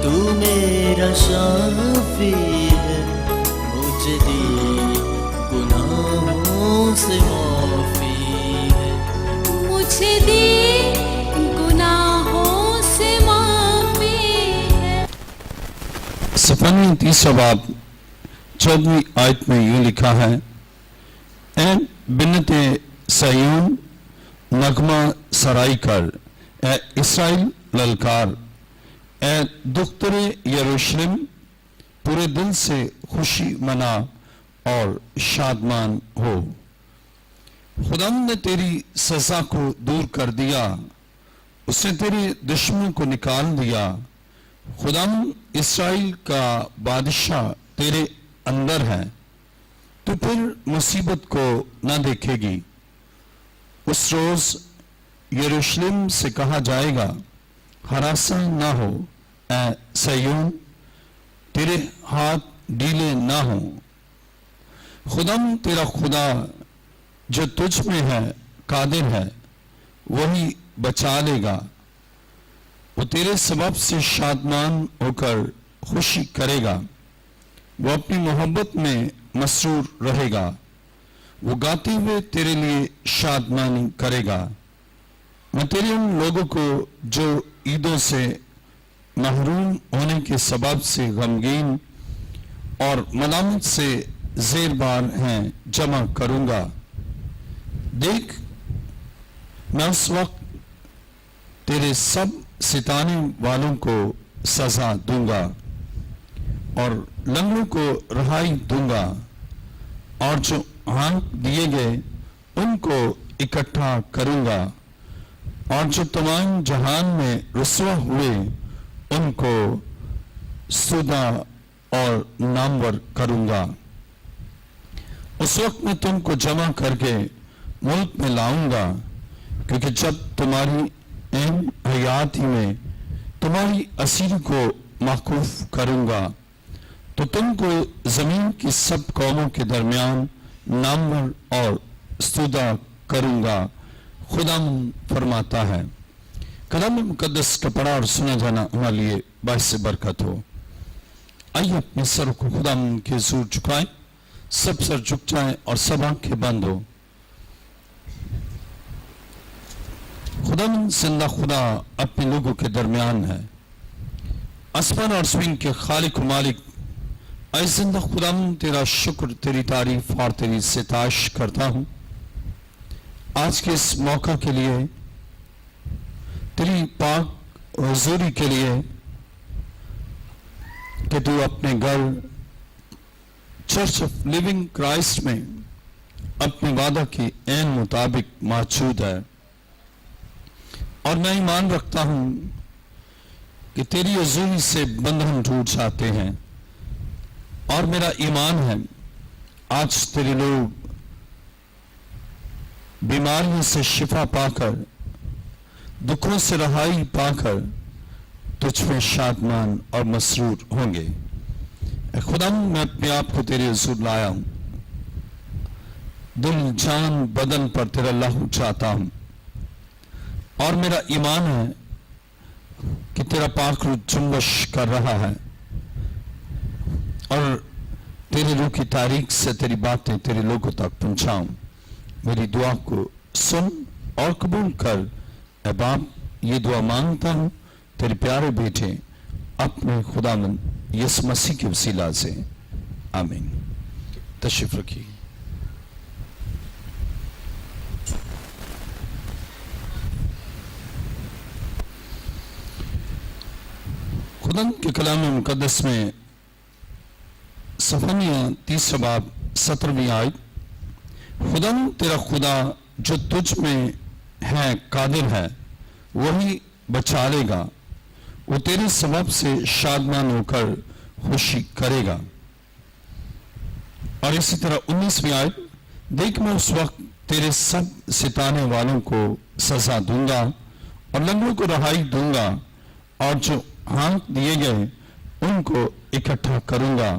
تو میرا شافی ہے، مجھے دی گناہوں سے معافی ہے، مجھے دی گناہوں سے معافی ہے۔ صفحہ 30 باب 14 آیت میں یوں لکھا ہے، اے بنت صیون نغمہ سرائی کر، اے اسرائیل للکار، اے دختر یروشلم پورے دل سے خوشی منا اور شادمان ہو۔ خدا نے تیری سزا کو دور کر دیا، اس نے تیرے دشمنوں کو نکال دیا۔ خدا اسرائیل کا بادشاہ تیرے اندر ہے، تو پھر مصیبت کو نہ دیکھے گی۔ اس روز یروشلم سے کہا جائے گا، ہراساں نہ ہو، اے صیون تیرے ہاتھ ڈھیلے نہ ہوں۔ خدا تیرا خدا جو تجھ میں ہے قادر ہے، وہی بچا لے گا۔ وہ تیرے سبب سے شادمان ہو کر خوشی کرے گا، وہ اپنی محبت میں مسرور رہے گا، وہ گاتے ہوئے تیرے لیے شادمانی کرے گا۔ میں تیرے ان لوگوں کو جو عیدوں سے محروم ہونے کے سبب سے غمگین اور ملامت سے زیر بار ہیں جمع کروں گا۔ دیکھ، میں اس وقت تیرے سب ستانے والوں کو سزا دوں گا اور لنگڑوں کو رہائی دوں گا، اور جو ہانک دیے گئے ان کو اکٹھا کروں گا، اور جو تمام جہان میں رسوا ہوئے ان کو سودا اور نامور کروں گا۔ اس وقت میں تم کو جمع کر کے ملک میں لاؤں گا، کیونکہ جب تمہاری عین حیات ہی میں تمہاری اسیر کو موقوف کروں گا تو تم کو زمین کی سب قوموں کے درمیان نامور اور سودا کروں گا، خدا فرماتا ہے۔ کلام مقدس کا پڑھا اور سنا جانا ہمارے لیے باعث برکت ہو۔ آئیے اپنے سر کو خدا کے حضور جھکائیں، سب سر جھک جائیں اور سب آنکھیں بند ہو۔ خدا زندہ خدا اپنے لوگوں کے درمیان ہے، آسمان اور زمین کے خالق و مالک، اے زندہ خدا تیرا شکر، تیری تعریف اور تیری ستائش کرتا ہوں آج کے اس موقع کے لیے، تیری پاک حضوری کے لیے کہ تو اپنے گھر چرچ آف لیونگ کرائسٹ میں اپنے وعدہ کے عین مطابق موجود ہے، اور میں ایمان رکھتا ہوں کہ تیری حضوری سے بندھن ٹوٹ جاتے ہیں، اور میرا ایمان ہے آج تیرے لوگ بیماریوں سے شفا پا کر، دکھوں سے رہائی پا کر تجھ میں شادمان اور مسرور ہوں گے۔ اے خدا میں اپنے آپ کو تیرے حضور لایا ہوں، دل جان بدن پر تیرا لہو چاہتا ہوں، اور میرا ایمان ہے کہ تیرا پاک روح جنبش کر رہا ہے، اور تیرے روح کی تاریخ سے تیری باتیں تیرے لوگوں تک پہنچاؤں۔ میری دعا کو سن اور قبول کر اے باپ، یہ دعا مانگتا ہوں تیرے پیارے بیٹے اپنے خداوند یسوع مسیح کے وسیلہ سے، آمین۔ تشریف رکھیے۔ خدا کے کلام مقدس میں صفحہ 30 باب 17 آیت، خدا تیرا خدا جو تجھ میں ہے قادر ہے، وہی بچا لے گا، وہ تیرے سبب سے شادمان ہو کر خوشی کرے گا۔ اور اسی طرح 19 آیت، دیکھ میں اس وقت تیرے سب ستانے والوں کو سزا دوں گا اور لنگڑوں کو رہائی دوں گا، اور جو ہانک دیے گئے ان کو اکٹھا کروں گا،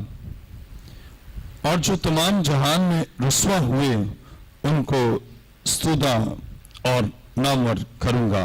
اور جو تمام جہان میں رسوا ہوئے ان کو ستودہ اور نامور کروں گا۔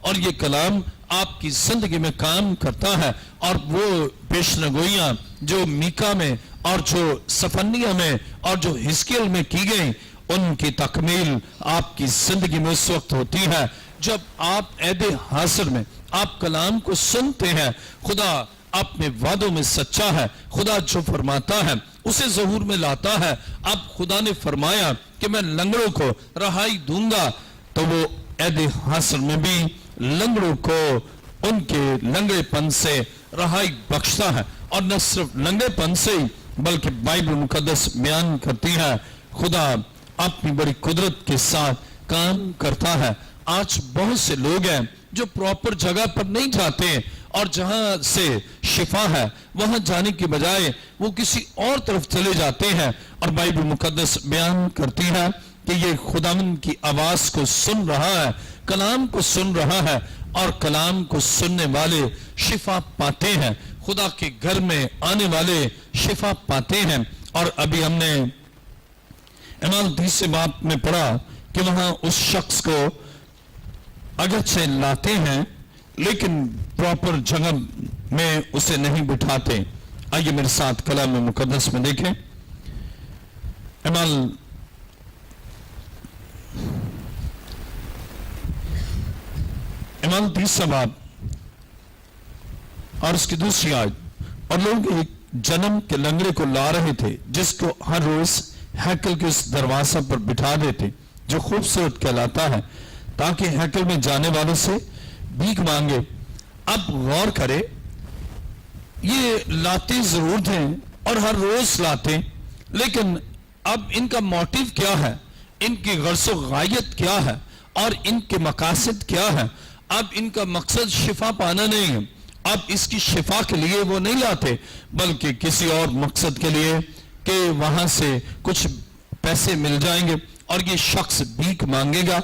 اور یہ کلام آپ کی زندگی میں کام کرتا ہے، اور وہ پیشنگوئیاں جو میکا میں اور جو صفنیہ میں اور جو حزقیل میں کی گئی، ان کی تکمیل آپ کی زندگی میں اس وقت ہوتی ہے جب آپ عہد حاضر میں آپ کلام کو سنتے ہیں۔ خدا اپنے وعدوں میں سچا ہے، خدا جو فرماتا ہے اسے ظہور میں لاتا ہے۔ اب خدا نے فرمایا کہ میں لنگڑوں کو رہائی دوں گا، تو وہ عہد حاضر میں بھی لنگڑوں کو ان کے لنگڑے پن سے رہائی بخشتا ہے، اور نہ صرف لنگڑے پن سے ہی بلکہ بائبل مقدس بیان کرتی ہے خدا اپنی بڑی قدرت کے ساتھ کام کرتا ہے۔ آج بہت سے لوگ ہیں جو پراپر جگہ پر نہیں جاتے، اور جہاں سے شفا ہے وہاں جانے کی بجائے وہ کسی اور طرف چلے جاتے ہیں، اور بائبل مقدس بیان کرتی ہے کہ یہ خداوند کی آواز کو سن رہا ہے، کلام کو سن رہا ہے، اور کلام کو سننے والے شفا پاتے ہیں، خدا کے گھر میں آنے والے شفا پاتے ہیں۔ اور ابھی ہم نے اعمال 30 باب میں پڑھا کہ وہاں اس شخص کو اگرچہ لاتے ہیں لیکن پراپر جگہ میں اسے نہیں بٹھاتے۔ آئیے میرے ساتھ کلام مقدس میں دیکھیں، اعمال 30 باب اور اس کی دوسری آیت۔ اور لوگ ایک جنم کے لنگڑے کو لا رہے تھے جس کو ہر روز ہیکل کے اس دروازہ پر بٹھا دیتے جو خوبصورت کہلاتا ہے، تاکہ ہیکل میں جانے والوں سے بھیک مانگے۔ اب غور کرے، یہ لاتے ضرور تھے اور ہر روز لاتے، لیکن اب ان کا موٹیو کیا ہے، ان کی غرض و غایت کیا ہے، اور ان کے مقاصد کیا ہے؟ اب ان کا مقصد شفا پانا نہیں ہے، اب اس کی شفا کے لیے وہ نہیں لاتے بلکہ کسی اور مقصد کے لیے کہ وہاں سے کچھ پیسے مل جائیں گے اور یہ شخص بھیک مانگے گا۔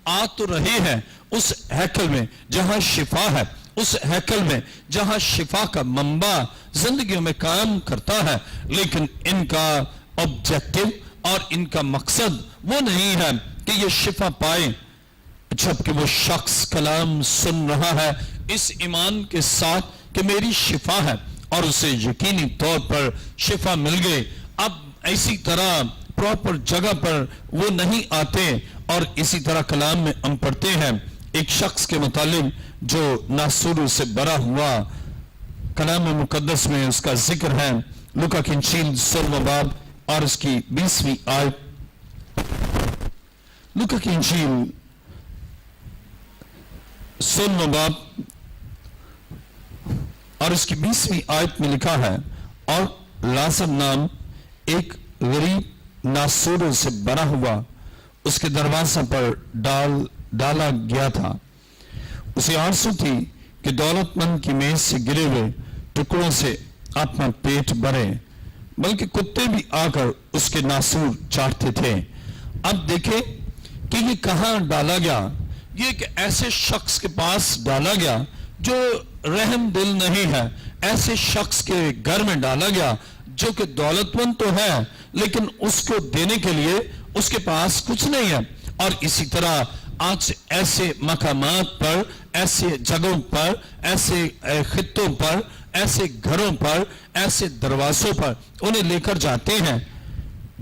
آ تو رہے ہیں اس ہیکل میں جہاں شفا ہے، اس ہیکل میں جہاں شفا کا منبع زندگیوں میں کام کرتا ہے، لیکن ان کا آبجیکٹو اور ان کا مقصد وہ نہیں ہے کہ یہ شفا پائے، جبکہ وہ شخص کلام سن رہا ہے اس ایمان کے ساتھ کہ میری شفا ہے، اور اسے یقینی طور پر شفا مل گئی۔ اب ایسی طرح پراپر جگہ پر وہ نہیں آتے، اور اسی طرح کلام میں ہم پڑھتے ہیں ایک شخص کے متعلق جو ناسور سے برا ہوا۔ کلام مقدس میں اس کا ذکر ہے، لوکا کی انجیل 16 باب اور اس کی 20ویں آیت۔ لوکا کی انجیل 16 باب اور اس کی 20ویں آیت میں لکھا ہے، اور لازر نام ایک غریب ناسور سے بنا ہوا اس کے دروازہ پر ڈالا گیا تھا۔ اسے آرزو تھی کہ دولت مند کی میز سے گرے ہوئے ٹکڑوں سے اپنا پیٹ بھرے، بلکہ کتے بھی آ کر اس کے ناسور چاٹتے تھے۔ اب دیکھیں کہ یہ کہاں ڈالا گیا، یہ ایک ایسے شخص کے پاس ڈالا گیا جو رحم دل نہیں ہے، ایسے شخص کے گھر میں ڈالا گیا جو کہ دولت مند تو ہے لیکن اس کو دینے کے لیے اس کے پاس کچھ نہیں ہے۔ اور اسی طرح آج ایسے مقامات پر، ایسے جگہوں پر، ایسے خطوں پر، ایسے گھروں پر، ایسے دروازوں پر انہیں لے کر جاتے ہیں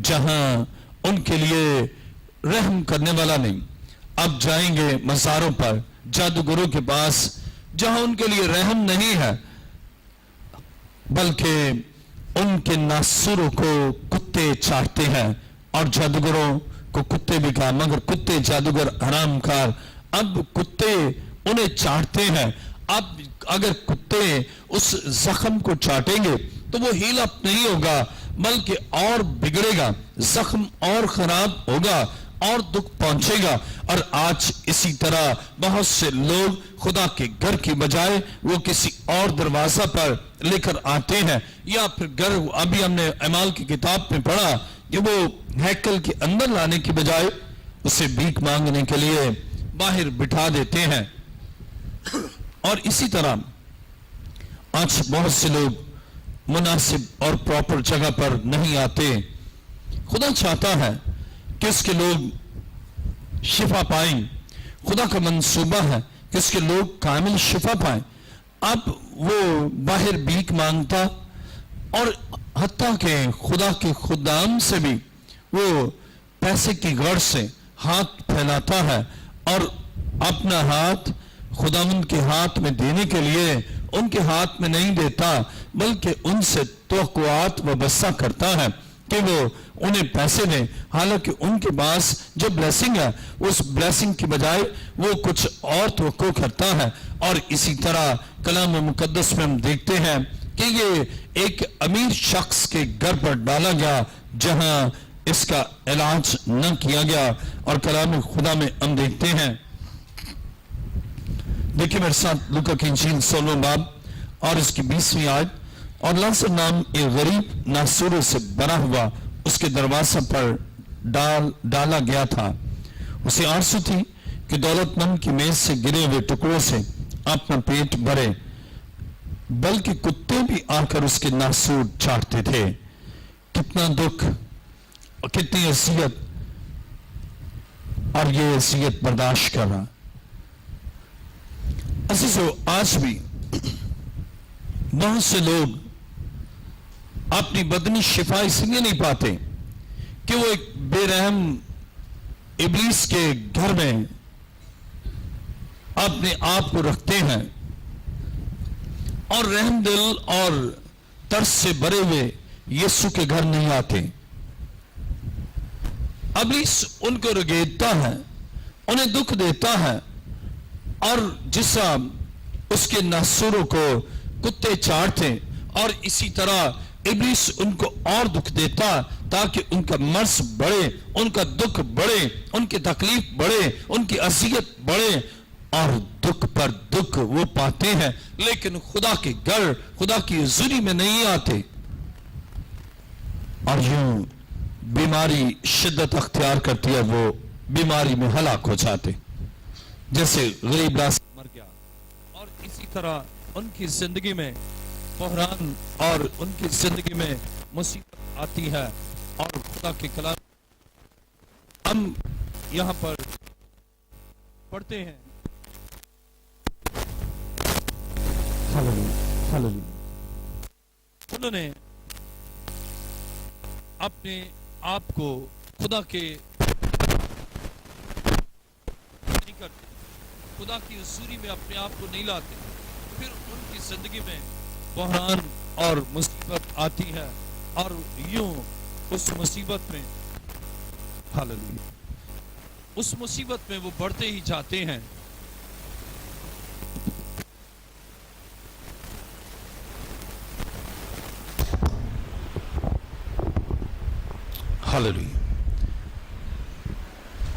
جہاں ان کے لیے رحم کرنے والا نہیں۔ اب جائیں گے مزاروں پر، جادوگروں کے پاس جہاں ان کے لیے رحم نہیں ہے، بلکہ ان کے ناسوروں کو کتے چاٹتے ہیں، اور جادوگروں کو کتے بھی کہا، مگر کتے جادوگر حرام کار۔ اب کتے انہیں چاٹتے ہیں۔ اب اگر کتے اس زخم کو چاٹیں گے تو وہ ہیل اپ نہیں ہوگا بلکہ اور بگڑے گا، زخم اور خراب ہوگا اور دکھ پہنچے گا۔ اور آج اسی طرح بہت سے لوگ خدا کے گھر کی بجائے وہ کسی اور دروازہ پر لے کر آتے ہیں، یا پھر گھر، ابھی ہم نے اعمال کی کتاب میں پڑھا کہ وہ ہیکل کے اندر لانے کی بجائے اسے بھیک مانگنے کے لیے باہر بٹھا دیتے ہیں۔ اور اسی طرح آج بہت سے لوگ مناسب اور پراپر جگہ پر نہیں آتے۔ خدا چاہتا ہے کہ اس کے لوگ شفا پائیں، خدا کا منصوبہ ہے کہ اس کے لوگ کامل شفا پائیں. اب وہ باہر بھیک مانگتا اور حتیٰ کہ خدا کے خدام سے بھی وہ پیسے کی غرض سے ہاتھ پھیلاتا ہے اور اپنا ہاتھ خداوند کے ہاتھ میں دینے کے لیے ان کے ہاتھ میں نہیں دیتا بلکہ ان سے توقعات وابستہ کرتا ہے کہ وہ انہیں پیسے دیں. حالانکہ ان کے پاس جو بلیسنگ ہے اس بلیسنگ کی بجائے وہ کچھ اور توقع کرتا ہے. اور اسی طرح کلام مقدس میں ہم دیکھتے ہیں کہ یہ ایک امیر شخص کے گھر پر ڈالا گیا جہاں اس کا علاج نہ کیا گیا. اور کلام خدا میں ہم دیکھتے ہیں, دیکھیں میرے ساتھ لوکا کی انجیل 16 باب اور اس کی 20ویں آیت. اور لازر نام ایک غریب ناسوروں سے بنا ہوا اس کے دروازے پر ڈالا گیا تھا. اسے آرزو تھی کہ دولت مند کی میز سے گرے ہوئے ٹکڑوں سے اپنا پیٹ بھرے, بلکہ کتے بھی آ کر اس کے ناسور چاٹتے تھے. کتنا دکھ اور کتنی اذیت, اور یہ اذیت برداشت کر رہا. عزیزو, آج بھی بہت سے لوگ اپنی بدنی شفا اس لیے نہیں پاتے کہ وہ ایک بے رحم ابلیس کے گھر میں اپنے آپ کو رکھتے ہیں اور رحم دل اور ترس سے بھرے ہوئے یسوع کے گھر نہیں آتے. ابلیس ان کو رگیدتا ہے, انہیں دکھ دیتا ہے, اور جسا اس کے ناسوروں کو کتے چاٹتے, اور اسی طرح ابلیس ان کو اور دکھ دیتا تاکہ ان کا مرض بڑھے, ان کا دکھ بڑھے, ان کی تکلیف بڑھے, ان کی اذیت بڑھے, اور دکھ پر دکھ وہ پاتے ہیں لیکن خدا کے گھر, خدا کی حضوری میں نہیں آتے. اور یوں بیماری شدت اختیار کرتی ہے, وہ بیماری میں ہلاک ہو جاتے. جیسے غریب لاس مر گیا, اور اسی طرح ان کی زندگی میں بحران اور ان کی زندگی میں مصیبت آتی ہے. اور خدا کے کلام ہم یہاں پر پڑھتے ہیں, انہوں نے اپنے آپ کو خدا کے نہیں کرتے, خدا کی حضوری میں اپنے آپ کو نہیں لاتے, پھر ان کی زندگی میں بحران اور مصیبت آتی ہے, اور یوں اس مصیبت میں اس مصیبت میں وہ بڑھتے ہی جاتے ہیں.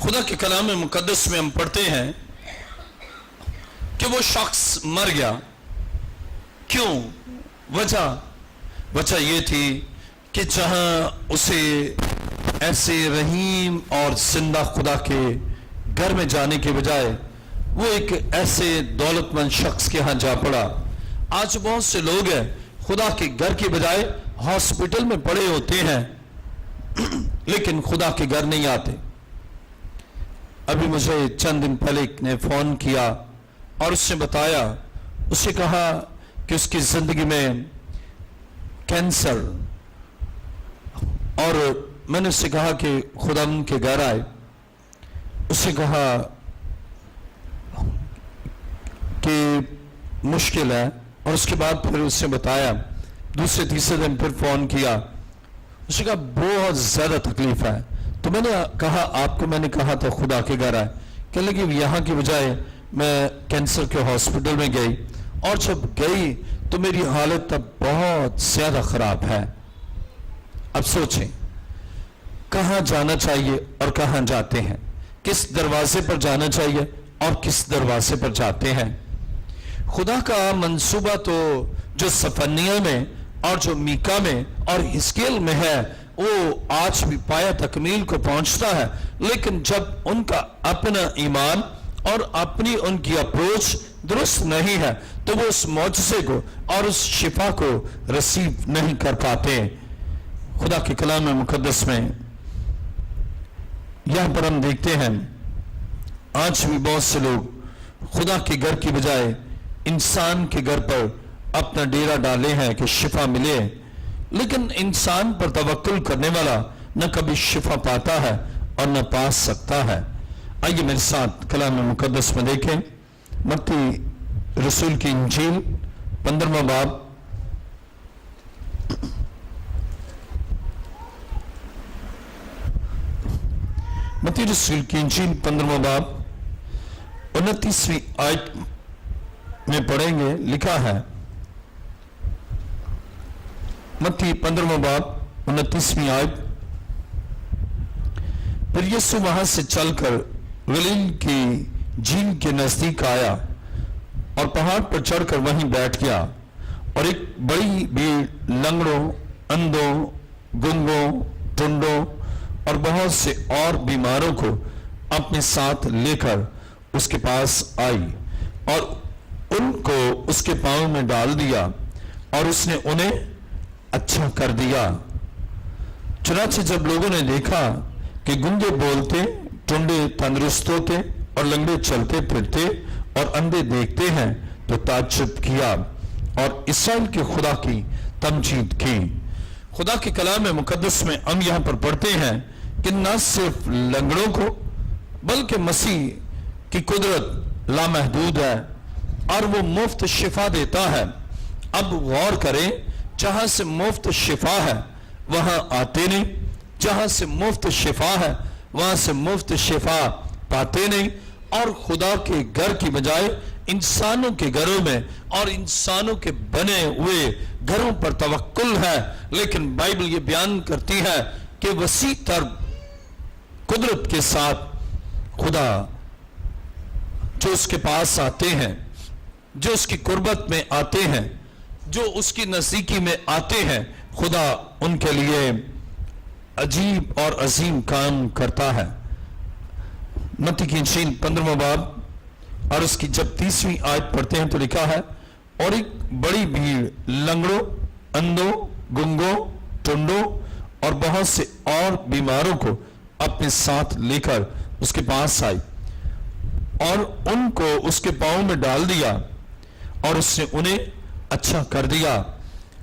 خدا کے کلام مقدس میں ہم پڑھتے ہیں کہ وہ شخص مر گیا. کیوں؟ وجہ یہ تھی کہ جہاں اسے ایسے رحیم اور زندہ خدا کے گھر میں جانے کے بجائے وہ ایک ایسے دولت مند شخص کے ہاں جا پڑا. آج بہت سے لوگ ہیں خدا کے گھر کے بجائے ہاسپٹل میں پڑے ہوتے ہیں لیکن خدا کے گھر نہیں آتے. ابھی مجھے چند دن پہلے ایک نے فون کیا اور اس نے بتایا, اسے کہا کہ اس کی زندگی میں کینسر, اور میں نے اس سے کہا کہ خدا ان کے گھر آئے. اس نے کہا کہ مشکل ہے, اور اس کے بعد پھر اس نے بتایا, دوسرے تیسرے دن پھر فون کیا, اس نے کہا بہت زیادہ تکلیف ہے. تو میں نے کہا آپ کو میں نے کہا تھا خدا کے گھر آئے, کہنے لگی یہاں کی بجائے میں کینسر کے ہاسپٹل میں گئی, اور جب گئی تو میری حالت اب بہت زیادہ خراب ہے. اب سوچیں کہاں جانا چاہیے اور کہاں جاتے ہیں, کس دروازے پر جانا چاہیے اور کس دروازے پر جاتے ہیں. خدا کا منصوبہ تو جو صفنیہ میں اور جو میکا میں اور حزقیل میں ہے وہ آج بھی پایا تکمیل کو پہنچتا ہے, لیکن جب ان کا اپنا ایمان اور اپنی ان کی اپروچ درست نہیں ہے تو وہ اس معجزے کو اور اس شفا کو رسیو نہیں کر پاتے. خدا کے کلام مقدس میں یہاں پر ہم دیکھتے ہیں آج بھی بہت سے لوگ خدا کے گھر کی بجائے انسان کے گھر پر اپنا ڈیرا ڈالے ہیں کہ شفا ملے، لیکن انسان پر توکل کرنے والا نہ کبھی شفا پاتا ہے اور نہ پا سکتا ہے۔ آئیے میرے ساتھ کلام مقدس میں دیکھیں متی رسول کی انجیل 15واں باب، متی رسول کی انجیل 15واں باب 29ویں آیت میں پڑھیں گے، لکھا ہے متی 15واں باب 29ویں آیت، پھر یسوع وہاں سے چل کر گلیل کی جھیل کے نزدیک آیا اور پہاڑ پر چڑھ کر وہیں بیٹھ گیا، اور ایک بڑی بھیڑ لنگڑوں، اندھوں، گنگوں، ٹنڈوں اور بہت سے اور بیماروں کو اپنے ساتھ لے کر اس کے پاس آئی اور ان کو اس کے پاؤں میں ڈال دیا، اور اس نے انہیں اچھا کر دیا۔ چنانچہ جب لوگوں نے دیکھا کہ گنگے بولتے، ٹنڈے تندرست ہوتے اور لنگڑے چلتے پھرتے اور اندھے دیکھتے ہیں، تو تعجب کیا اور اسرائیل کے خدا کی تمجید کی۔ خدا کے کلام مقدس میں ہم یہاں پر پڑھتے ہیں کہ نہ صرف لنگڑوں کو بلکہ مسیح کی قدرت لامحدود ہے اور وہ مفت شفا دیتا ہے۔ اب غور کریں، جہاں سے مفت شفا ہے وہاں آتے نہیں، جہاں سے مفت شفا ہے وہاں سے مفت شفا پاتے نہیں، اور خدا کے گھر کی بجائے انسانوں کے گھروں میں اور انسانوں کے بنے ہوئے گھروں پر توکل ہے۔ لیکن بائبل یہ بیان کرتی ہے کہ وسیع تر قدرت کے ساتھ خدا جو اس کے پاس آتے ہیں، جو اس کی قربت میں آتے ہیں، جو اس کی نزدیکی میں آتے ہیں، خدا ان کے لیے عجیب اور عظیم کام کرتا ہے۔ متی کی انجیل 15واں باب اور اس کی جب 30ویں آیت پڑھتے ہیں تو لکھا ہے، اور ایک بڑی بھیڑ لنگڑوں، اندھوں، گنگوں، ٹنڈوں اور بہت سے اور بیماروں کو اپنے ساتھ لے کر اس کے پاس آئی اور ان کو اس کے پاؤں میں ڈال دیا، اور اس نے انہیں اچھا کر دیا۔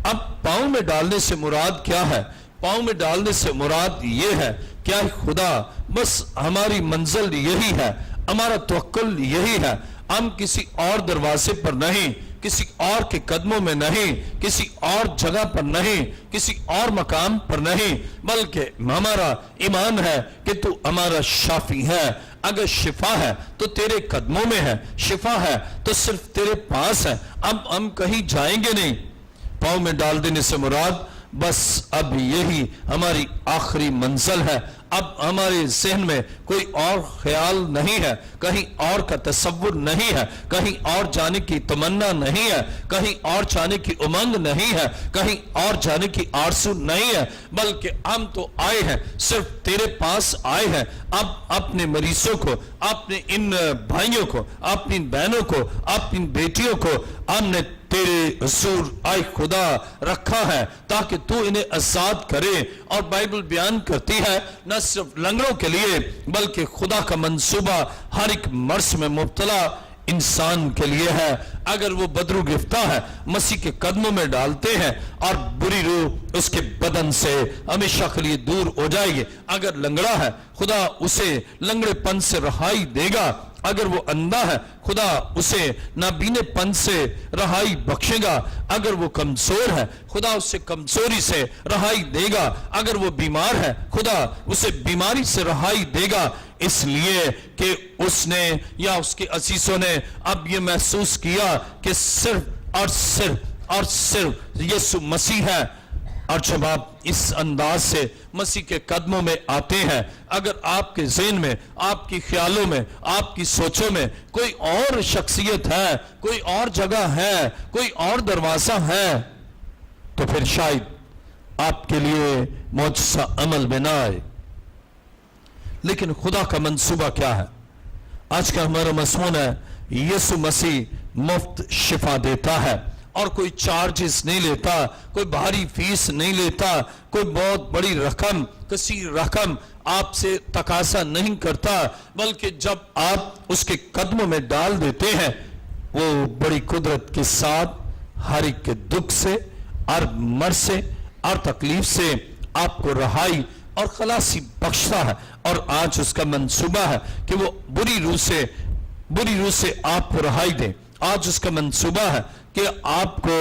اب پاؤں میں ڈالنے سے مراد کیا ہے؟ پاؤں میں ڈالنے سے مراد یہ ہے کیا خدا بس ہماری منزل یہی ہے، ہمارا توکل یہی ہے، ہم کسی اور دروازے پر نہیں، کسی اور کے قدموں میں نہیں، کسی اور جگہ پر نہیں، کسی اور مقام پر نہیں، بلکہ ہمارا ایمان ہے کہ تو ہمارا شافی ہے۔ اگر شفا ہے تو تیرے قدموں میں ہے، شفا ہے تو صرف تیرے پاس ہے۔ اب ہم کہیں جائیں گے نہیں۔ پاؤں میں ڈال دینے سے مراد بس اب یہی ہماری آخری منزل ہے۔ اب ہمارے ذہن میں کوئی اور خیال نہیں ہے، کہیں اور کا تصور نہیں ہے، کہیں اور جانے کی تمنا نہیں ہے، کہیں اور جانے کی امنگ نہیں ہے، کہیں اور جانے کی آرزو نہیں ہے، بلکہ ہم تو آئے ہیں، صرف تیرے پاس آئے ہیں۔ اب اپنے مریضوں کو، اپنے ان بھائیوں کو، اپنی بہنوں کو، اپنی بیٹیوں کو ہم نے تیرے حضور آئے خدا رکھا ہے تاکہ تو انہیں آزاد کرے۔ اور بائبل بیان کرتی ہے نہ صرف لنگڑوں کے لیے بلکہ خدا کا منصوبہ ہر ایک مرض میں مبتلا انسان کے لیے ہے۔ اگر وہ بدرو گرفتہ ہے، مسیح کے قدموں میں ڈالتے ہیں اور بری روح اس کے بدن سے ہمیشہ کے لیے دور ہو جائے گی۔ اگر لنگڑا ہے، خدا اسے لنگڑے پن سے رہائی دے گا۔ اگر وہ اندھا ہے، خدا اسے نابینے پن سے رہائی بخشے گا۔ اگر وہ کمزور ہے، خدا اسے کمزوری سے رہائی دے گا۔ اگر وہ بیمار ہے، خدا اسے بیماری سے رہائی دے گا، اس لیے کہ اس نے یا اس کے عزیزوں نے اب یہ محسوس کیا کہ صرف اور صرف یسوع مسیح ہے۔ اور جب آپ اس انداز سے مسیح کے قدموں میں آتے ہیں، اگر آپ کے ذہن میں، آپ کی خیالوں میں، آپ کی سوچوں میں کوئی اور شخصیت ہے، کوئی اور جگہ ہے، کوئی اور دروازہ ہے، تو پھر شاید آپ کے لیے معجزہ عمل میں نہ آئے۔ لیکن خدا کا منصوبہ کیا ہے؟ آج کا ہمارا مضمون ہے یسوع مسیح مفت شفا دیتا ہے اور کوئی چارجز نہیں لیتا, کوئی بھاری فیس نہیں لیتا, کوئی بہت بڑی رقم, کثیر رقم آپ سے تقاضا نہیں کرتا, بلکہ جب آپ اس کے قدموں میں ڈال دیتے ہیں وہ بڑی قدرت کے ساتھ ہر ایک کے دکھ سے اور مرض سے اور تکلیف سے آپ کو رہائی اور خلاصی بخشتا ہے. اور آج اس کا منصوبہ ہے کہ وہ بری روح سے آپ کو رہائی دے. آج اس کا منصوبہ ہے کہ آپ کو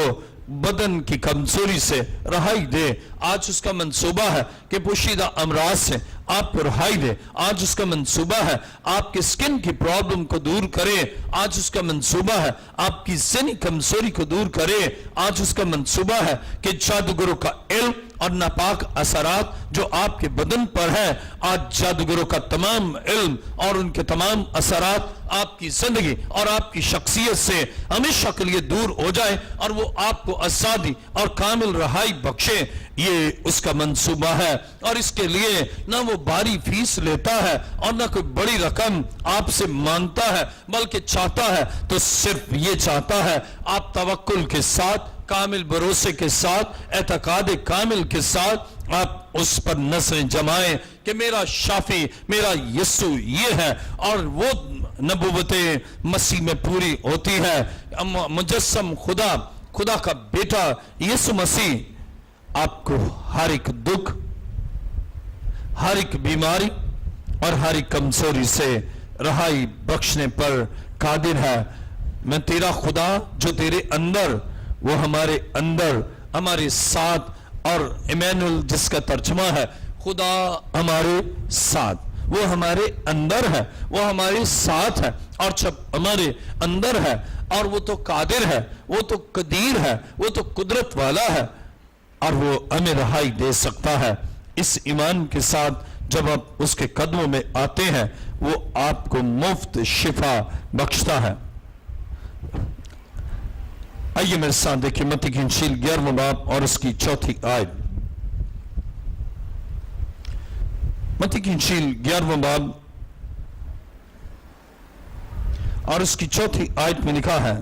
بدن کی کمزوری سے رہائی دے. آج اس کا منصوبہ ہے کہ پوشیدہ امراض سے آپ کو رہائی دے. آج اس کا منصوبہ ہے آپ کے سکن کی پرابلم کو دور کرے. آج اس کا منصوبہ ہے آپ کی ذہنی کمزوری کو دور کرے. آج اس کا منصوبہ ہے کہ جادوگروں کا علم اور ناپاک اثرات جو آپ کے بدن پر ہے, آج جادوگروں کا تمام علم اور ان کے تمام اثرات آپ کی زندگی اور آپ کی شخصیت سے ہمیشہ کے لیے دور ہو جائے اور وہ آپ کو آزادی اور کامل رہائی بخشے. یہ اس کا منصوبہ ہے اور اس کے لیے نہ وہ بھاری فیس لیتا ہے اور نہ کوئی بڑی رقم آپ سے مانگتا ہے, بلکہ چاہتا ہے تو صرف یہ چاہتا ہے آپ توکل کے ساتھ, کامل بھروسے کے ساتھ, اعتقاد کامل کے ساتھ آپ اس پر نظریں جمائیں کہ میرا شافی, میرا یسوع یہ ہے. اور وہ نبوتیں مسیح میں پوری ہوتی ہے. مجسم خدا کا بیٹا یسوع مسیح آپ کو ہر ایک دکھ, ہر ایک بیماری اور ہر ایک کمزوری سے رہائی بخشنے پر قادر ہے. میں تیرا خدا جو تیرے اندر, وہ ہمارے اندر ہمارے ساتھ, اور ایمینول جس کا ترجمہ ہے خدا ہمارے ساتھ, وہ ہمارے اندر ہے, وہ ہمارے ساتھ ہے. اور جب ہمارے اندر ہے اور وہ تو قادر ہے, وہ تو قدیر ہے, وہ تو قدرت والا ہے اور وہ ہمیں رہائی دے سکتا ہے. اس ایمان کے ساتھ جب آپ اس کے قدموں میں آتے ہیں وہ آپ کو مفت شفا بخشتا ہے. آئیے میرے ساتھ دیکھیں متی کی انجیل 11واں باب اور اس کی 4 آیت. متی کی انجیل 11واں باب اور اس کی 4 آیت میں لکھا ہے,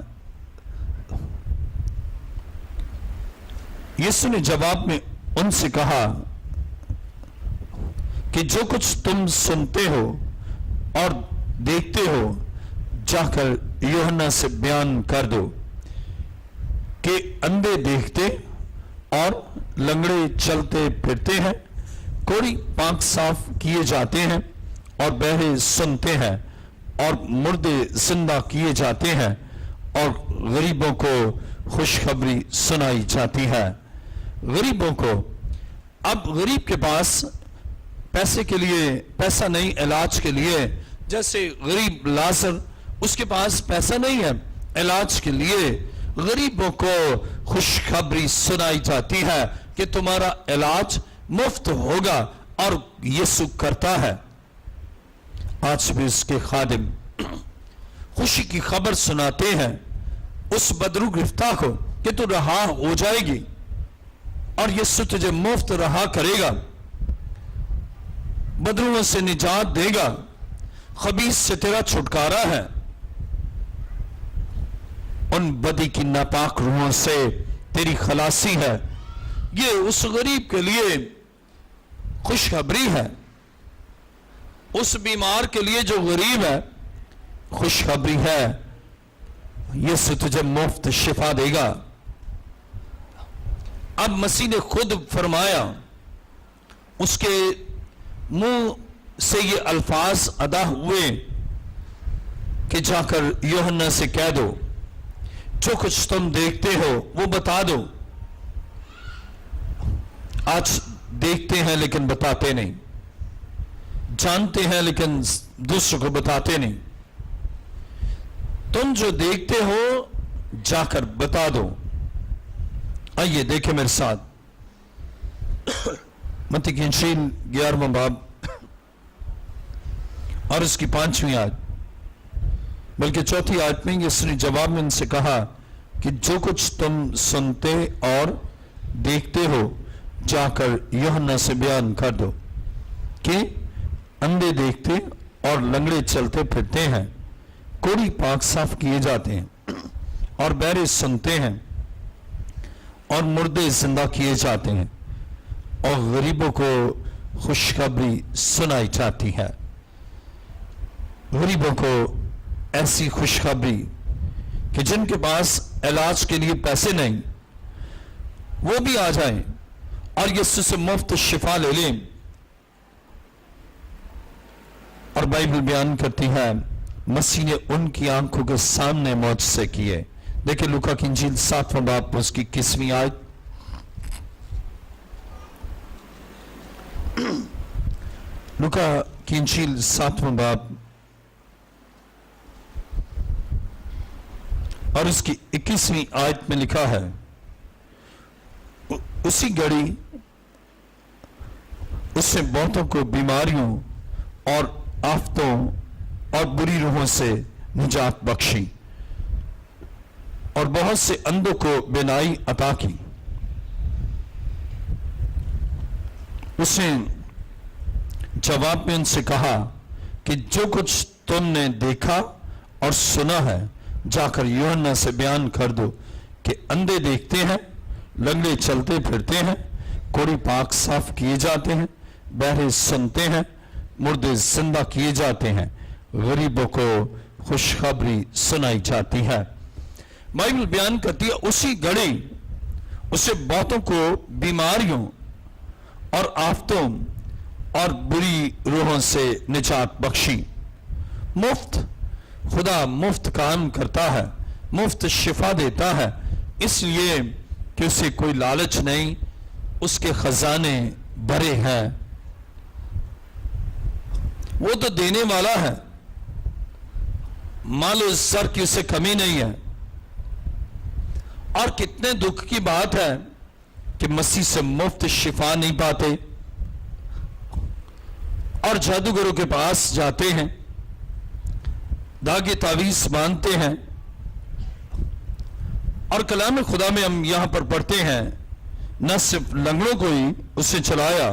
یسوع نے جواب میں ان سے کہا کہ جو کچھ تم سنتے ہو اور دیکھتے ہو جا کر یوحنا سے بیان کر دو کہ اندھے دیکھتے اور لنگڑے چلتے پھرتے ہیں, کوڑی پاک صاف کیے جاتے ہیں اور بہرے سنتے ہیں اور مردے زندہ کیے جاتے ہیں اور غریبوں کو خوشخبری سنائی جاتی ہے. غریبوں کو, اب غریب کے پاس پیسے کے لیے پیسہ نہیں, علاج کے لیے, جیسے غریب لازر اس کے پاس پیسہ نہیں ہے علاج کے لیے, غریبوں کو خوشخبری سنائی جاتی ہے کہ تمہارا علاج مفت ہوگا اور یسوع کرتا ہے. آج بھی اس کے خادم خوشی کی خبر سناتے ہیں اس بدرو گرفتار کو کہ تو رہا ہو جائے گی اور یسوع تجھے مفت رہا کرے گا, بدروؤں سے نجات دے گا, خبیث سے تیرا چھٹکارا ہے, ان بدی کی ناپاک روحوں سے تیری خلاصی ہے. یہ اس غریب کے لیے خوشخبری ہے, اس بیمار کے لیے جو غریب ہے خوشخبری ہے, یسوع تجھے مفت شفا دے گا. اب مسیح نے خود فرمایا, اس کے منہ سے یہ الفاظ ادا ہوئے کہ جا کر یوحنا سے کہہ دو جو کچھ تم دیکھتے ہو وہ بتا دو. آج دیکھتے ہیں لیکن بتاتے نہیں, جانتے ہیں لیکن دوسروں کو بتاتے نہیں. تم جو دیکھتے ہو جا کر بتا دو. آئیے دیکھیں میرے ساتھ متی کی انجیل 11واں باب اور اس کی 5ویں آیت, بلکہ 4 آیت میں یسوع نے جواب میں ان سے کہا کہ جو کچھ تم سنتے اور دیکھتے ہو جا کر یوحنا سے بیان کر دو کہ اندھے دیکھتے اور لنگڑے چلتے پھرتے ہیں, کوڑی پاک صاف کیے جاتے ہیں اور بہرے سنتے ہیں اور مردے زندہ کیے جاتے ہیں اور غریبوں کو خوشخبری سنائی جاتی ہے. غریبوں کو ایسی خوشخبری کہ جن کے پاس علاج کے لیے پیسے نہیں وہ بھی آ جائیں اور یسوع سے مفت شفا لے لیں. اور بائبل بیان کرتی ہے مسیح نے ان کی آنکھوں کے سامنے معجزے کیے. دیکھیں لوکا کی انجیل 7واں باب اس کی 21ویں آیت. لوکا کی انجیل 7واں باب اور اس کی 21ویں آیت میں لکھا ہے اسی گھڑی اس نے بہتوں کو بیماریوں اور آفتوں اور بری روحوں سے نجات بخشی اور بہت سے اندھوں کو بینائی عطا کی. اس نے جواب میں ان سے کہا کہ جو کچھ تم نے دیکھا اور سنا ہے جا کر یوحنا سے بیان کر دو کہ اندھے دیکھتے ہیں, لنگڑے چلتے پھرتے ہیں, کوڑے پاک صاف کیے جاتے ہیں, بہرے سنتے ہیں, مردے زندہ کیے جاتے ہیں, غریبوں کو خوشخبری سنائی جاتی ہے. بائبل بیان کرتی ہے اسی گھڑی اسے بہتوں کو بیماریوں اور آفتوں اور بری روحوں سے نجات بخشی. مفت خدا مفت کام کرتا ہے, مفت شفا دیتا ہے, اس لیے کہ اسے کوئی لالچ نہیں, اس کے خزانے بھرے ہیں, وہ تو دینے والا ہے, مال و زر کی اسے کمی نہیں ہے. اور کتنے دکھ کی بات ہے کہ مسیح سے مفت شفا نہیں پاتے اور جادوگروں کے پاس جاتے ہیں, داغے تعویذ مانتے ہیں. اور کلام خدا میں ہم یہاں پر پڑھتے ہیں نہ صرف لنگڑوں کو ہی اس نے چلایا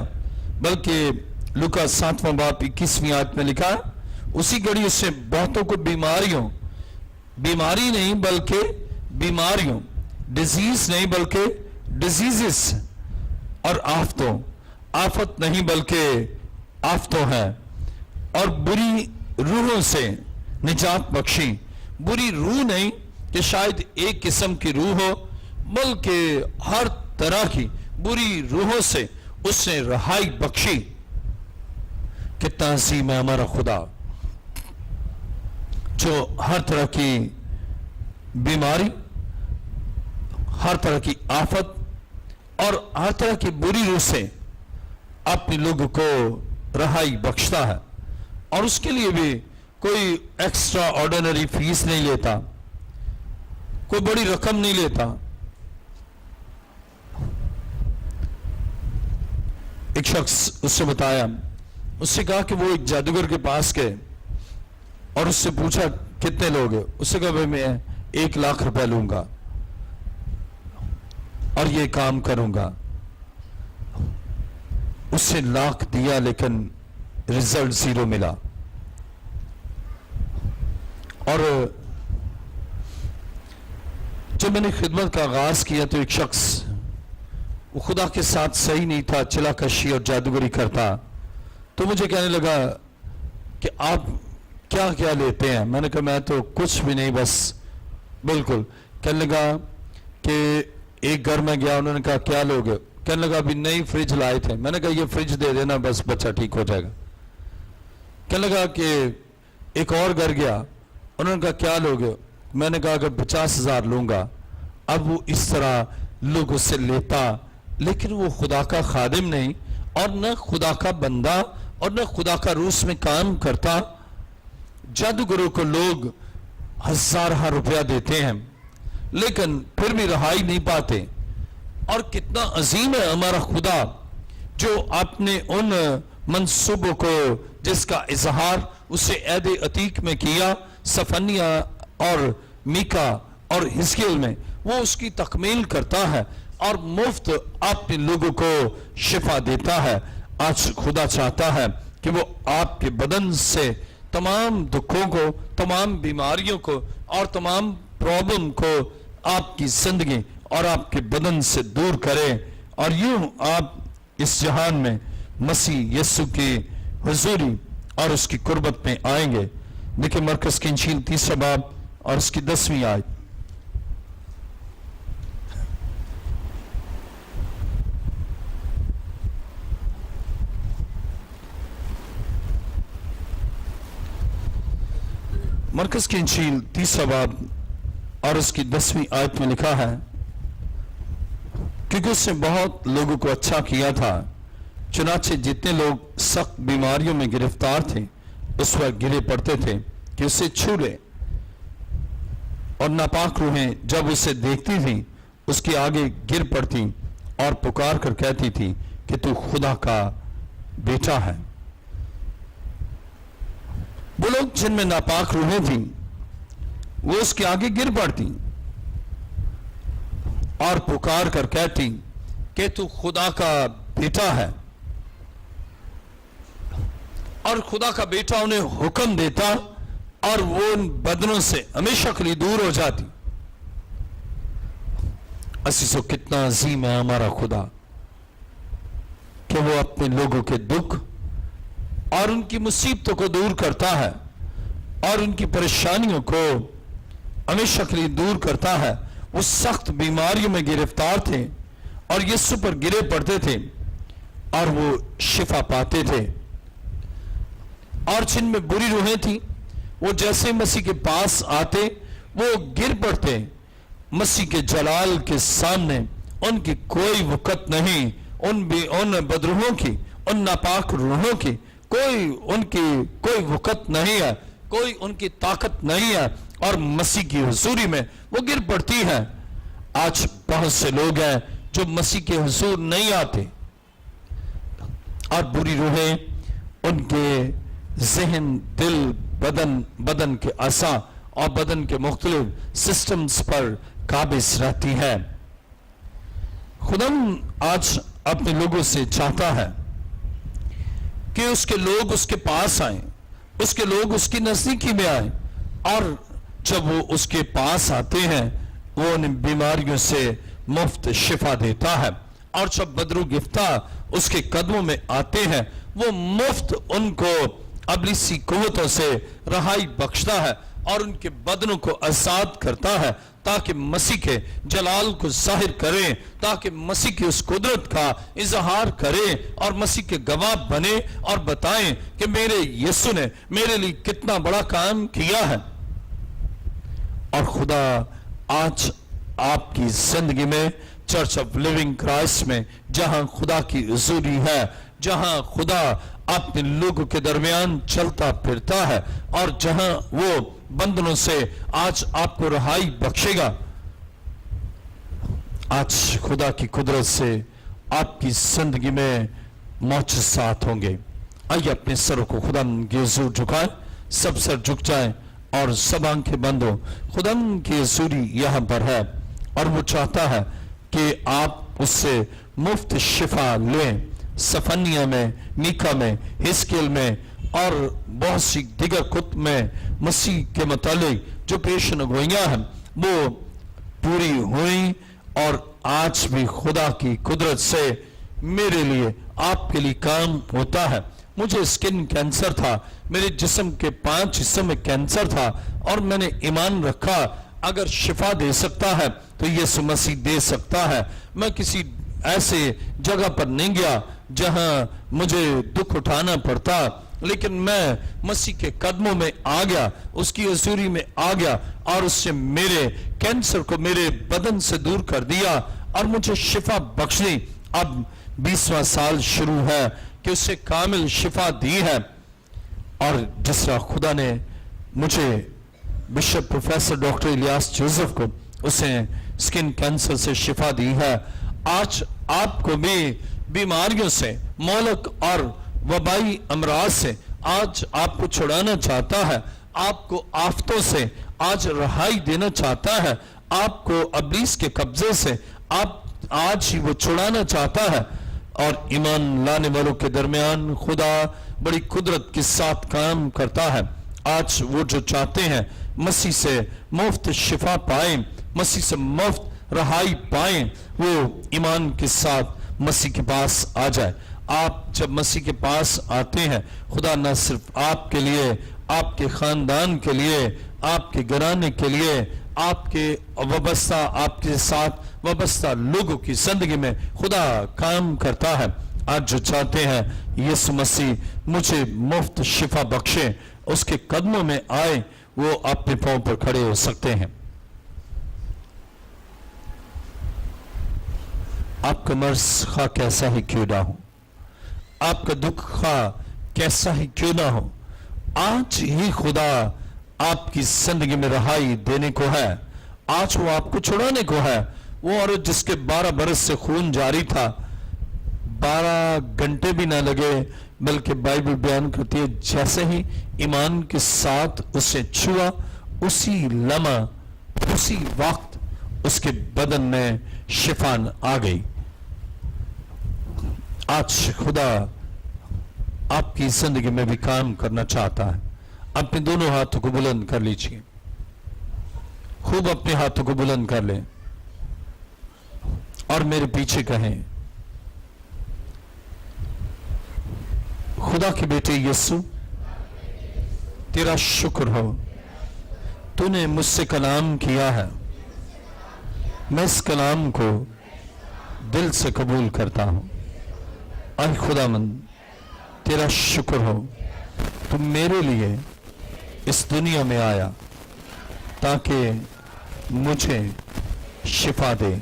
بلکہ لوکا 7واں باب 21ویں آیت میں لکھا اسی گھڑی اس نے بہتوں کو بیماریوں, بیماری نہیں بلکہ بیماریوں, ڈیزیز نہیں بلکہ ڈیزیزز, اور آفتوں, آفت نہیں بلکہ آفتوں ہیں, اور بری روحوں سے نجات بخشی. بری روح نہیں کہ شاید ایک قسم کی روح ہو بلکہ ہر طرح کی بری روحوں سے اس نے رہائی بخشی. کتنا عظیم ہے ہمارا خدا جو ہر طرح کی بیماری, ہر طرح کی آفت اور ہر طرح کی بری روح سے اپنے لوگوں کو رہائی بخشتا ہے, اور اس کے لیے بھی کوئی ایکسٹرا آرڈینری فیس نہیں لیتا, کوئی بڑی رقم نہیں لیتا. ایک شخص اس سے بتایا, اس سے کہا کہ وہ ایک جادوگر کے پاس گئے اور اس سے پوچھا کتنے لوگ ہیں. اس سے کہا بھائی میں 1 لاکھ روپے لوں گا اور یہ کام کروں گا. اس سے لاکھ دیا لیکن رزلٹ 0 ملا. اور جب میں نے خدمت کا آغاز کیا تو ایک شخص وہ خدا کے ساتھ صحیح نہیں تھا, چلا کشی اور جادوگری کرتا, تو مجھے کہنے لگا کہ آپ کیا کیا لیتے ہیں. میں نے کہا میں تو کچھ بھی نہیں, بس بالکل. کہنے لگا کہ ایک گھر میں گیا, انہوں نے کہا کیا لوگ, کہنے لگا ابھی نئی فریج لائے تھے. میں نے کہا یہ فریج دے دینا بس بچہ ٹھیک ہو جائے گا. کہنے لگا کہ ایک اور گھر گیا, انہوں نے کہا کیا لوگ, میں نے کہا کہ 50,000 لوں گا. اب وہ اس طرح لوگوں سے لیتا, لیکن وہ خدا کا خادم نہیں اور نہ خدا کا بندہ اور نہ خدا کا روح میں کام کرتا. جادوگروں کو لوگ 1000 روپیہ دیتے ہیں لیکن پھر بھی رہائی نہیں پاتے. اور کتنا عظیم ہے ہمارا خدا جو اپنے ان منصوبوں کو جس کا اظہار اسے عہد عتیق میں کیا, صفنیہ اور میکا اور حزقیل میں, وہ اس کی تکمیل کرتا ہے اور مفت اپنے لوگوں کو شفا دیتا ہے. آج خدا چاہتا ہے کہ وہ آپ کے بدن سے تمام دکھوں کو, تمام بیماریوں کو اور تمام پرابلم کو آپ کی زندگی اور آپ کے بدن سے دور کرے اور یوں آپ اس جہان میں مسیح یسوع کی حضوری اور اس کی قربت میں آئیں گے. دیکھیں مرکز کی انجیل 3 باب اور اس کی 10ویں آیت. مرکز کی انجیل 3 باب اور اس کی 10ویں آیت میں لکھا ہے کیونکہ اس نے بہت لوگوں کو اچھا کیا تھا چنانچہ جتنے لوگ سخت بیماریوں میں گرفتار تھے اس وقت گرے پڑتے تھے کہ اسے چھو لے اور ناپاک روحیں جب اسے دیکھتی تھیں اس کے آگے گر پڑتی اور پکار کر کہتی تھی کہ تو خدا کا بیٹا ہے. وہ لوگ جن میں ناپاک روحیں تھیں وہ اس کے آگے گر پڑتی اور پکار کر کہتی کہ تو خدا کا بیٹا ہے اور خدا کا بیٹا انہیں حکم دیتا اور وہ ان بدنوں سے ہمیشہ کے لیے دور ہو جاتی. عزیزو کتنا عظیم ہے ہمارا خدا کہ وہ اپنے لوگوں کے دکھ اور ان کی مصیبتوں کو دور کرتا ہے اور ان کی پریشانیوں کو ہمیشہ کے لیے دور کرتا ہے. وہ سخت بیماریوں میں گرفتار تھے اور یسوع پر گرے پڑتے تھے اور وہ شفا پاتے تھے. اور جن میں بری روحیں تھیں وہ جیسے مسیح کے پاس آتے وہ گر پڑتے. مسیح کے جلال کے سامنے ان کی کوئی وقت نہیں, ان بدروحوں کی, ان ناپاک روحوں کی کوئی وقت نہیں ہے, کوئی ان کی طاقت نہیں ہے اور مسیح کی حضوری میں وہ گر پڑتی ہے. آج بہت سے لوگ ہیں جو مسیح کے حضور نہیں آتے اور بری روحیں ان کے ذہن, دل, بدن کے اعضاء اور بدن کے مختلف سسٹمز پر قابض رہتی ہے. خدا آج اپنے لوگوں سے چاہتا ہے کہ اس کے لوگ اس کے پاس آئیں, اس کے لوگ اس کی نزدیکی میں آئیں, اور جب وہ اس کے پاس آتے ہیں وہ ان بیماریوں سے مفت شفا دیتا ہے. اور جب بدرو گفتہ اس کے قدموں میں آتے ہیں وہ مفت ان کو ابلیسی قوتوں سے رہائی بخشتا ہے اور ان کے بدنوں کو آزاد کرتا ہے تاکہ مسیح کے جلال کو ظاہر کریں, تاکہ مسیح کی اس قدرت کا اظہار کریں اور مسیح کے گواہ بنے اور بتائیں کہ میرے یسوع نے میرے لیے کتنا بڑا کام کیا ہے. اور خدا آج آپ کی زندگی میں چرچ آف لیونگ کرائسٹ میں جہاں خدا کی حضوری ہے, جہاں خدا اپنے لوگوں کے درمیان چلتا پھرتا ہے اور جہاں وہ بندنوں سے آج آپ کو رہائی بخشے گا, آج خدا کی قدرت سے آپ کی زندگی میں معجزات ہوں گے. آئیے اپنے سروں کو خدا کی حضور جھکائیں, سب سر جھک جائیں اور سب آنکھیں بند ہو. خدا کی حضوری یہاں پر ہے اور وہ چاہتا ہے کہ آپ اس سے مفت شفا لیں. سفنیہ میں, میکا میں, حزقیل میں اور بہت سی دیگر کتب میں مسیح کے متعلق جو پیشن گوئیاں ہیں وہ پوری ہوئی اور آج بھی خدا کی قدرت سے میرے لیے, آپ کے لیے کام ہوتا ہے. مجھے سکن کینسر تھا, میرے جسم کے 5 حصوں میں کینسر تھا اور میں نے ایمان رکھا اگر شفا دے سکتا ہے تو یسوع مسیح دے سکتا ہے. میں کسی ایسے جگہ پر نہیں گیا جہاں مجھے دکھ اٹھانا پڑتا, لیکن میں مسیح کے قدموں میں آ گیا, اس کی حضوری میں آ گیا اور اس سے میرے کینسر کو میرے بدن سے دور کر دیا اور مجھے شفا بخش دی. اب 20واں سال شروع ہے کہ اسے کامل شفا دی ہے. اور جس طرح خدا نے مجھے bishop professor doctor Ilyas Joseph کو اسے سکن کینسر سے شفا دی ہے, آج آپ کو بھی بیماریوں سے, مہلک اور وبائی امراض سے آج آپ کو چھڑانا چاہتا ہے, آپ کو آفتوں سے آج رہائی دینا چاہتا ہے, آپ کو ابلیس کے قبضے سے آج ہی وہ چھڑانا چاہتا ہے. اور ایمان لانے والوں کے درمیان خدا بڑی قدرت کے ساتھ کام کرتا ہے. آج وہ جو چاہتے ہیں مسیح سے مفت شفا پائیں, مسیح سے مفت رہائی پائیں وہ ایمان کے ساتھ مسیح کے پاس آ جائے. آپ جب مسیح کے پاس آتے ہیں خدا نہ صرف آپ کے لیے، آپ کے خاندان کے لیے، آپ کے گھرانے کے لیے، آپ کے وابستہ، آپ کے ساتھ وابستہ لوگوں کی زندگی میں خدا کام کرتا ہے. آج جو چاہتے ہیں یسوع مسیح مجھے مفت شفا بخشے، اس کے قدموں میں آئے، وہ اپنے پاؤں پر کھڑے ہو سکتے ہیں. آپ کا مرض خواہ کیسا ہی کیوں نہ ہو، آپ کا دکھ خواہ کیسا ہی کیوں نہ ہو، آج ہی خدا آپ کی زندگی میں رہائی دینے کو ہے. آج وہ آپ کو چھڑانے کو ہے. وہ عورت جس کے 12 برس سے خون جاری تھا، 12 گھنٹے بھی نہ لگے، بلکہ بائبل بیان کرتی ہے جیسے ہی ایمان کے ساتھ اسے چھوا، اسی لمحہ، اسی وقت اس کے بدن میں شفا آ گئی. آج خدا آپ کی زندگی میں بھی کام کرنا چاہتا ہے. اپنے دونوں ہاتھوں کو بلند کر لیجیے، خوب اپنے ہاتھوں کو بلند کر لیں اور میرے پیچھے کہیں، خدا کے بیٹے یسوع، تیرا شکر ہو، تو نے مجھ سے کلام کیا ہے، میں اس کلام کو دل سے قبول کرتا ہوں. اے خدا مند، تیرا شکر ہو، تم میرے لیے اس دنیا میں آیا تاکہ مجھے شفا دے.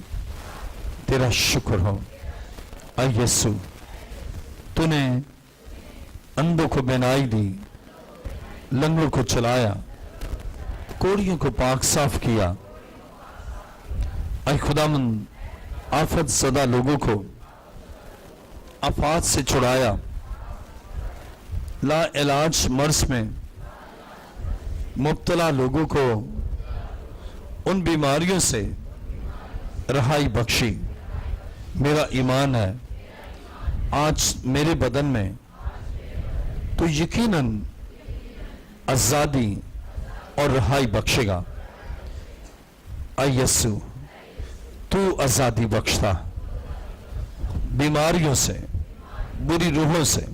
تیرا شکر ہو. اے یسوع، تو نے اندھوں کو بینائی دی، لنگڑوں کو چلایا، کوڑیوں کو پاک صاف کیا. اے خداوند، آفت زدہ لوگوں کو آفات سے چھڑایا، لا علاج مرض میں مبتلا لوگوں کو ان بیماریوں سے رہائی بخشی. میرا ایمان ہے آج میرے بدن میں تو یقیناً آزادی اور رہائی بخشے گا. اے یسوع، تو آزادی بخشتا، بیماریوں سے، بری روحوں سے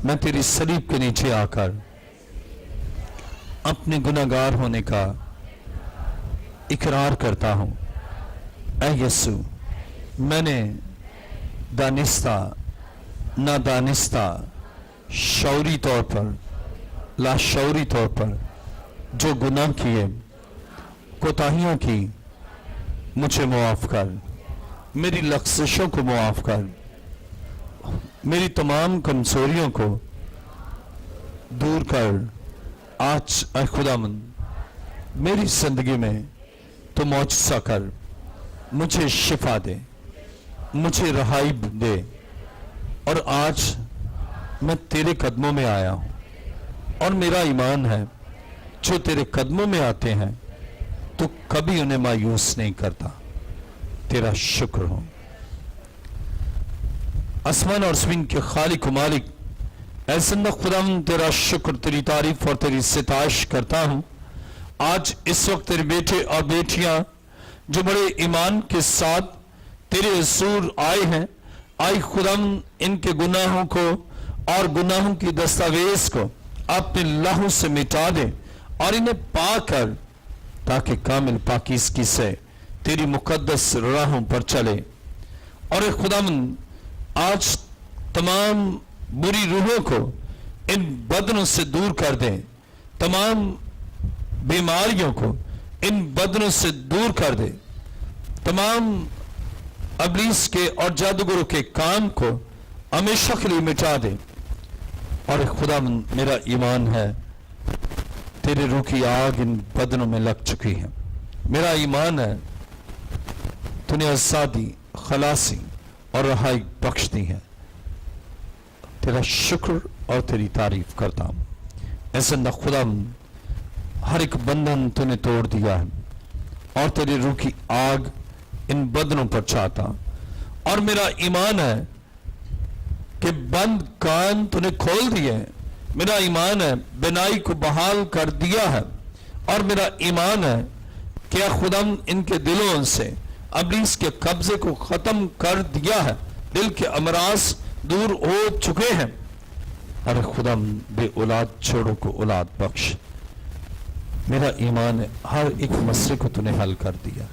میں تیری صلیب کے نیچے آ کر اپنے گناہگار ہونے کا اقرار کرتا ہوں. اے یسوع، میں نے دانستہ، نادانستہ، شعوری طور پر، لاشعوری طور پر جو گناہ کیے، کوتاہیاں کی، مجھے معاف کر، میری لغزشوں کو معاف کر، میری تمام کمزوریوں کو دور کر. آج اے خداوند، میری زندگی میں تو معجزہ کر، مجھے شفا دے، مجھے رہائی دے. اور آج میں تیرے قدموں میں آیا ہوں اور میرا ایمان ہے جو تیرے قدموں میں آتے ہیں تو کبھی انہیں مایوس نہیں کرتا. تیرا شکر ہو. آسمان اور زمین کے خالق و مالک، اے زندہ خداوند، تیرا شکر، تیری تعریف اور تیری ستائش کرتا ہوں. آج اس وقت تیرے بیٹے اور بیٹیاں جو بڑے ایمان کے ساتھ تیرے حضور آئے ہیں، آئی خداوند، ان کے گناہوں کو اور گناہوں کی دستاویز کو اپنے لہو سے مٹا دے اور انہیں پا کر تاکہ کامل پاکیزگی سے تیری مقدس راہوں پر چلے. اور اے خداوند، آج تمام بری روحوں کو ان بدنوں سے دور کر دے، تمام بیماریوں کو ان بدنوں سے دور کر دے، تمام ابلیس کے اور جادوگروں کے کام کو ہمیشہ کے لیے مٹا دے. اور خداوند، میرا ایمان ہے تیرے روح کی آگ ان بدنوں میں لگ چکی ہے. میرا ایمان ہے تو نے آزادی، خلاصی اور رہائی بخش دی ہے. تیرا شکر اور تیری تعریف کرتا ہوں. اے زندہ خداوند، ہر ایک بندھن تو نے توڑ دیا ہے اور تیری روح کی آگ ان بدنوں پر چاہتا. اور میرا ایمان ہے کہ بند کان تو نے کھول دیے. میرا ایمان ہے بینائی کو بحال کر دیا ہے. اور میرا ایمان ہے کہ خداوند ان کے دلوں سے ابلیس کے قبضے کو ختم کر دیا ہے، دل کے امراض دور ہو چکے ہیں۔ ارے خدا بے اولاد چھوڑوں کو اولاد بخش۔ میرا ایمان ہے ہر ایک مسئلے کو تو نے حل کر دیا،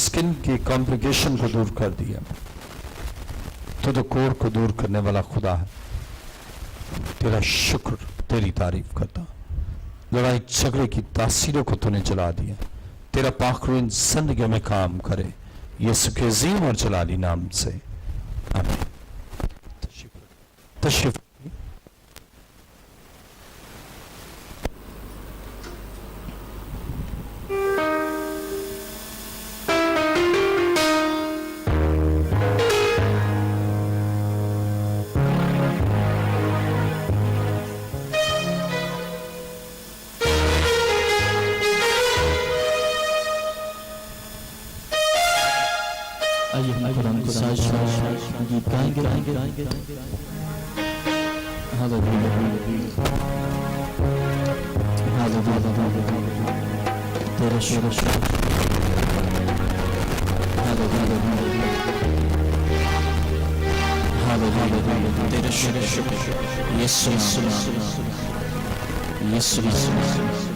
سکن کی کمپلیکیشن کو دور کر دیا، تو کوڑ کو دور کرنے والا خدا ہے۔ تیرا شکر، تیری تعریف کرتا، لڑائی جھگڑے کی تاثیروں کو تو نے جلا دیا۔ تیرا پاک روح ان زندگیوں میں کام کرے، یسوع کے عظیم اور جلالی نام سے آمین۔ تشریف آئیے ہم قرآن کو ساتھ گیت گائیں گے۔ ہاللویا ہاللویا تیرا شکر، ہاللویا ہاللویا تیرا شکر، یسوع یسوع